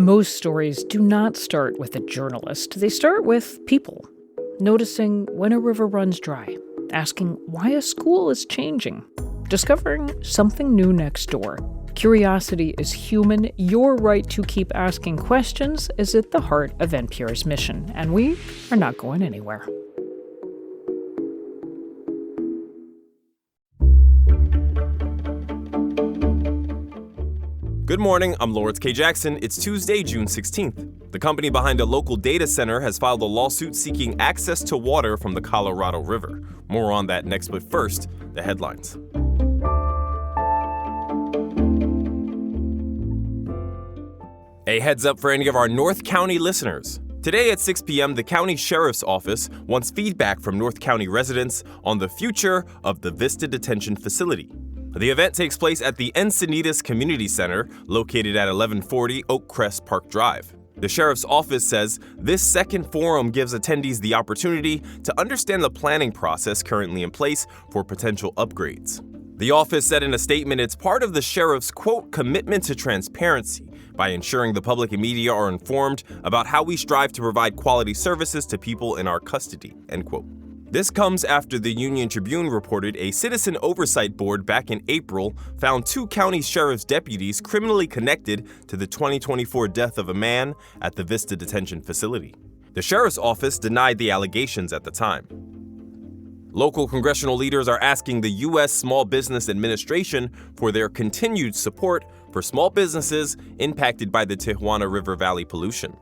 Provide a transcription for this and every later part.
Most stories do not start with a journalist. They start with people. Noticing when a river runs dry, asking why a school is changing, discovering something new next door. Curiosity is human. Your right to keep asking questions is at the heart of NPR's mission, and we are not going anywhere. Good morning, I'm Lawrence K. Jackson. It's Tuesday, June 16th. The company behind a local data center has filed a lawsuit seeking access to water from the Colorado River. More on that next, but first, the headlines. A heads up for any of our North County listeners. Today at 6 p.m., the county sheriff's office wants feedback from North County residents on the future of the Vista Detention Facility. The event takes place at the Encinitas Community Center, located at 1140 Oakcrest Park Drive. The sheriff's office says this second forum gives attendees the opportunity to understand the planning process currently in place for potential upgrades. The office said in a statement it's part of the sheriff's, quote, commitment to transparency by ensuring the public and media are informed about how we strive to provide quality services to people in our custody, end quote. This comes after the Union Tribune reported a citizen oversight board back in April found 2 county sheriff's deputies criminally connected to the 2024 death of a man at the Vista Detention Facility. The sheriff's office denied the allegations at the time. Local congressional leaders are asking the U.S. Small Business Administration for their continued support for small businesses impacted by the Tijuana River Valley pollution.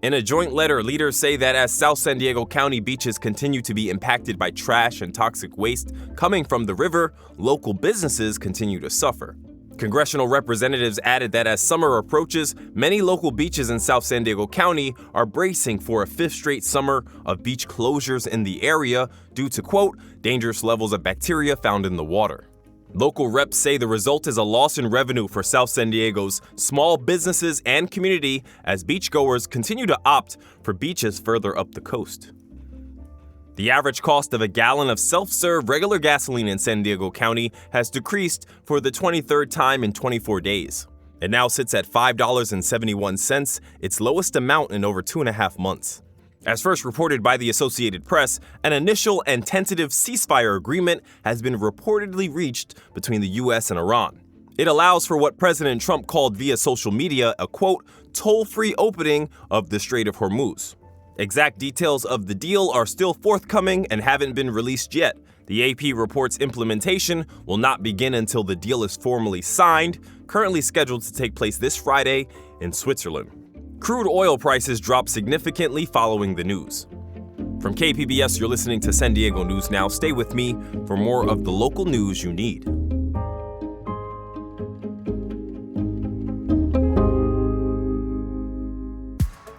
In a joint letter, leaders say that as South San Diego County beaches continue to be impacted by trash and toxic waste coming from the river, local businesses continue to suffer. Congressional representatives added that as summer approaches, many local beaches in South San Diego County are bracing for a 5th straight summer of beach closures in the area due to, quote, dangerous levels of bacteria found in the water. Local reps say the result is a loss in revenue for South San Diego's small businesses and community as beachgoers continue to opt for beaches further up the coast. The average cost of a gallon of self-serve regular gasoline in San Diego County has decreased for the 23rd time in 24 days. It now sits at $5.71, its lowest amount in over 2.5 months. As first reported by the Associated Press, an initial and tentative ceasefire agreement has been reportedly reached between the U.S. and Iran. It allows for what President Trump called via social media a, quote, toll-free opening of the Strait of Hormuz. Exact details of the deal are still forthcoming and haven't been released yet. The AP reports implementation will not begin until the deal is formally signed, currently scheduled to take place this Friday in Switzerland. Crude oil prices dropped significantly following the news. From KPBS, you're listening to San Diego News Now. Stay with me for more of the local news you need.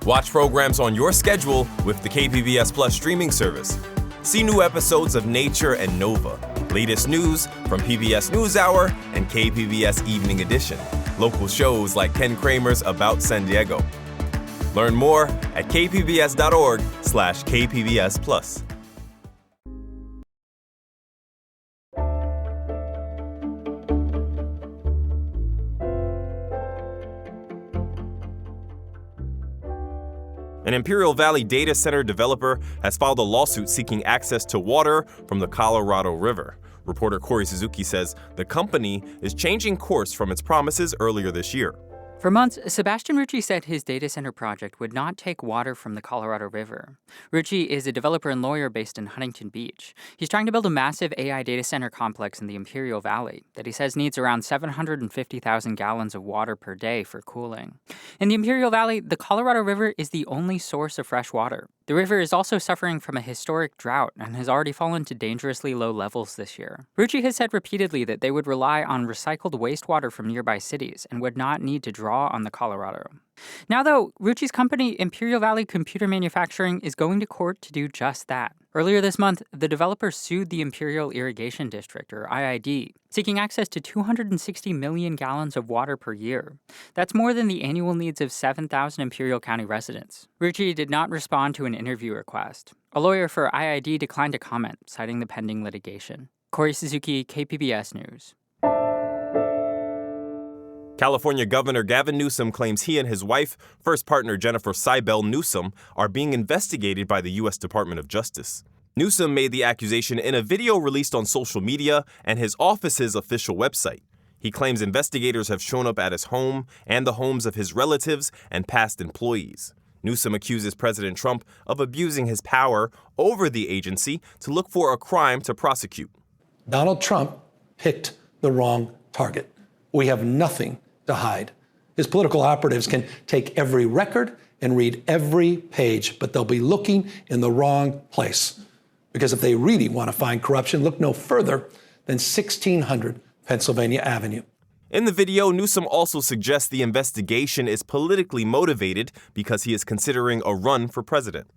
Watch programs on your schedule with the KPBS Plus streaming service. See new episodes of Nature and Nova, latest news from PBS NewsHour and KPBS Evening Edition, local shows like Ken Kramer's About San Diego. Learn more at kpbs.org/kpbs+. An Imperial Valley data center developer has filed a lawsuit seeking access to water from the Colorado River. Reporter Corey Suzuki says the company is changing course from its promises earlier this year. For months, Sebastian Rucci said his data center project would not take water from the Colorado River. Rucci is a developer and lawyer based in Huntington Beach. He's trying to build a massive AI data center complex in the Imperial Valley that he says needs around 750,000 gallons of water per day for cooling. In the Imperial Valley, the Colorado River is the only source of fresh water. The river is also suffering from a historic drought and has already fallen to dangerously low levels this year. Rucci has said repeatedly that they would rely on recycled wastewater from nearby cities and would not need to draw on the Colorado. Now, though, Rucci's company, Imperial Valley Computer Manufacturing, is going to court to do just that. Earlier this month, the developer sued the Imperial Irrigation District, or IID, seeking access to 260 million gallons of water per year. That's more than the annual needs of 7,000 Imperial County residents. Rucci did not respond to an interview request. A lawyer for IID declined to comment, citing the pending litigation. Corey Suzuki, KPBS News. California Governor Gavin Newsom claims he and his wife, first partner Jennifer Cybel Newsom, are being investigated by the U.S. Department of Justice. Newsom made the accusation in a video released on social media and his office's official website. He claims investigators have shown up at his home and the homes of his relatives and past employees. Newsom accuses President Trump of abusing his power over the agency to look for a crime to prosecute. Donald Trump picked the wrong target. We have nothing to hide. His political operatives can take every record and read every page, but they'll be looking in the wrong place. Because if they really want to find corruption, look no further than 1600 Pennsylvania Avenue. In the video, Newsom also suggests the investigation is politically motivated because he is considering a run for president.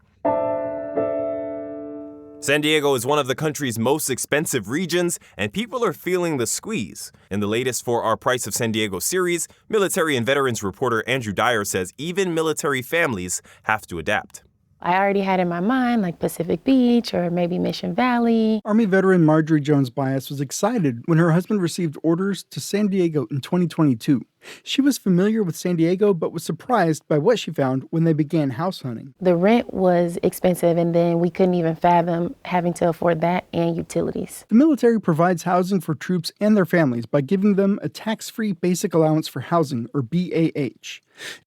San Diego is one of the country's most expensive regions, and people are feeling the squeeze. In the latest For Our Price of San Diego series, military and veterans reporter Andrew Dyer says even military families have to adapt. I already had in my mind like Pacific Beach or maybe Mission Valley. Army veteran Marjorie Jones-Bias was excited when her husband received orders to San Diego in 2022. She was familiar with San Diego, but was surprised by what she found when they began house hunting. The rent was expensive, and then we couldn't even fathom having to afford that and utilities. The military provides housing for troops and their families by giving them a tax-free basic allowance for housing, or BAH.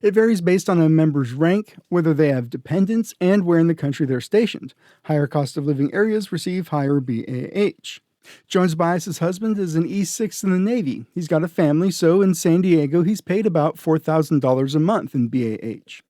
It varies based on a member's rank, whether they have dependents, and where in the country they're stationed. Higher cost of living areas receive higher BAH. Jones-Bias' husband is an E6 in the Navy. He's got a family, so in San Diego, he's paid about $4,000 a month in BAH.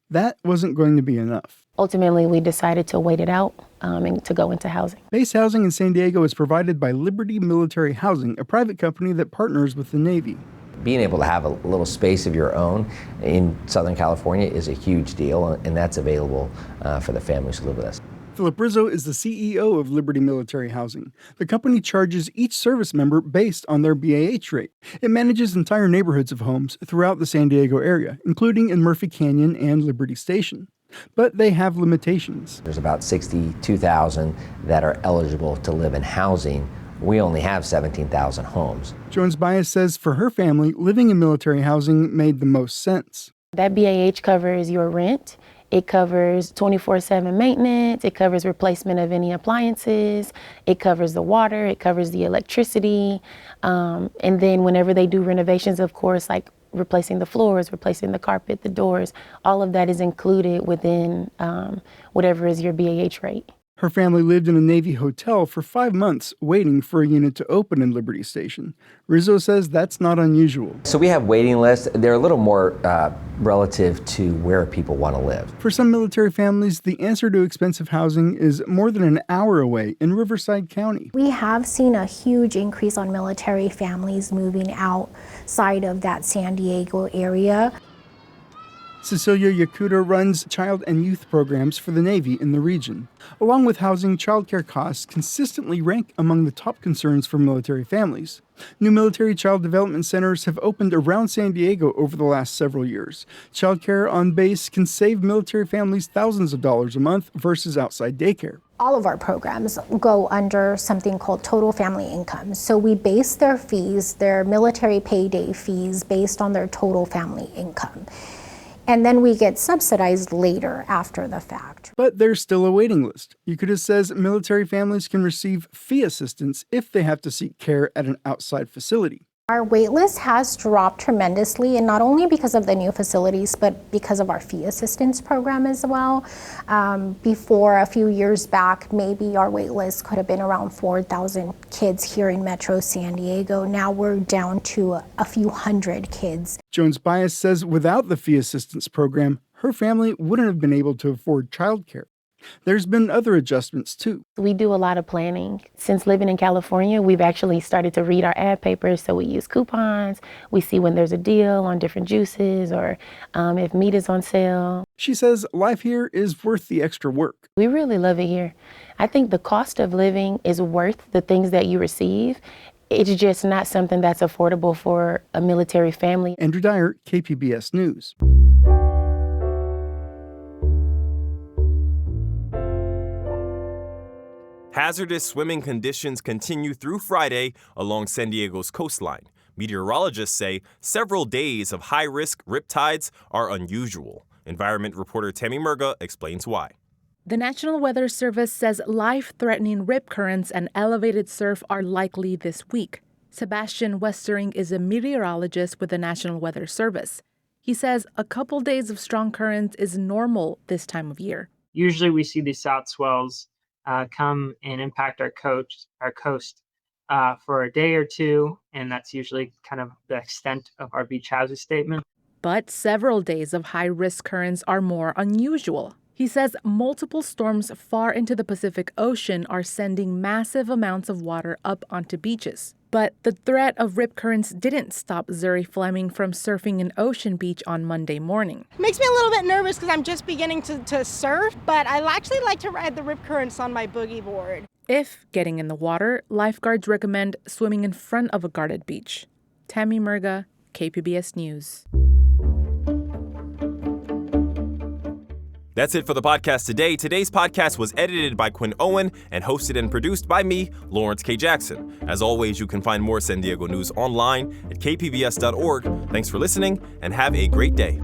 That wasn't going to be enough. Ultimately, we decided to wait it out and to go into housing. Base housing in San Diego is provided by Liberty Military Housing, a private company that partners with the Navy. Being able to have a little space of your own in Southern California is a huge deal, and that's available for the families who live with us. Philip Rizzo is the CEO of Liberty Military Housing. The company charges each service member based on their BAH rate. It manages entire neighborhoods of homes throughout the San Diego area, including in Murphy Canyon and Liberty Station. But they have limitations. There's about 62,000 that are eligible to live in housing. We only have 17,000 homes. Jones-Bias says for her family, living in military housing made the most sense. That BAH covers your rent. It covers 24/7 maintenance. It covers replacement of any appliances. It covers the water. It covers the electricity. And then whenever they do renovations, of course, like replacing the floors, replacing the carpet, the doors, all of that is included within whatever is your BAH rate. Her family lived in a Navy hotel for 5 months, waiting for a unit to open in Liberty Station. Rizzo says that's not unusual. So we have waiting lists. They're a little more relative to where people want to live. For some military families, the answer to expensive housing is more than an hour away in Riverside County. We have seen a huge increase on military families moving outside of that San Diego area. Cecilia Yakuta runs child and youth programs for the Navy in the region. Along with housing, childcare costs consistently rank among the top concerns for military families. New military child development centers have opened around San Diego over the last several years. Childcare on base can save military families thousands of dollars a month versus outside daycare. All of our programs go under something called total family income. So we base their fees, their military payday fees, based on their total family income. And then we get subsidized later after the fact. But there's still a waiting list. Yakuta says military families can receive fee assistance if they have to seek care at an outside facility. Our wait list has dropped tremendously, and not only because of the new facilities, but because of our fee assistance program as well. Before, a few years back, maybe our wait list could have been around 4,000 kids here in Metro San Diego. Now we're down to a few hundred kids. Jones-Bias says without the fee assistance program, her family wouldn't have been able to afford childcare. There's been other adjustments, too. We do a lot of planning. Since living in California, we've actually started to read our ad papers, so we use coupons. We see when there's a deal on different juices or if meat is on sale. She says life here is worth the extra work. We really love it here. I think the cost of living is worth the things that you receive. It's just not something that's affordable for a military family. Andrew Dyer, KPBS News. Hazardous swimming conditions continue through Friday along San Diego's coastline, Meteorologists say several days of high-risk riptides are unusual. Environment reporter Tammy Murga explains why. The National Weather Service says life-threatening rip currents and elevated surf are likely this week. Sebastian Westering is a meteorologist with the National Weather Service. He says a couple days of strong currents is normal this time of year. Usually we see these south swells come and impact our coast for a day or two, and that's usually kind of the extent of our beach hazard statement. But several days of high-risk currents are more unusual. He says multiple storms far into the Pacific Ocean are sending massive amounts of water up onto beaches. But the threat of rip currents didn't stop Zuri Fleming from surfing an ocean beach on Monday morning. Makes me a little bit nervous because I'm just beginning to surf, but I actually like to ride the rip currents on my boogie board. If getting in the water, lifeguards recommend swimming in front of a guarded beach. Tammy Murga, KPBS News. That's it for the podcast today. Today's podcast was edited by Quinn Owen and hosted and produced by me, Lawrence K. Jackson. As always, you can find more San Diego news online at kpbs.org. Thanks for listening and have a great day.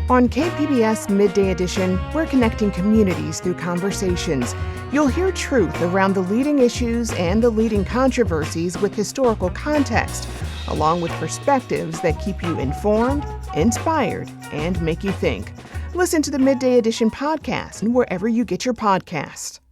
On KPBS Midday Edition, we're connecting communities through conversations. You'll hear truth around the leading issues and the leading controversies with historical context, along with perspectives that keep you informed, inspired, and make you think. Listen to the Midday Edition podcast wherever you get your podcasts.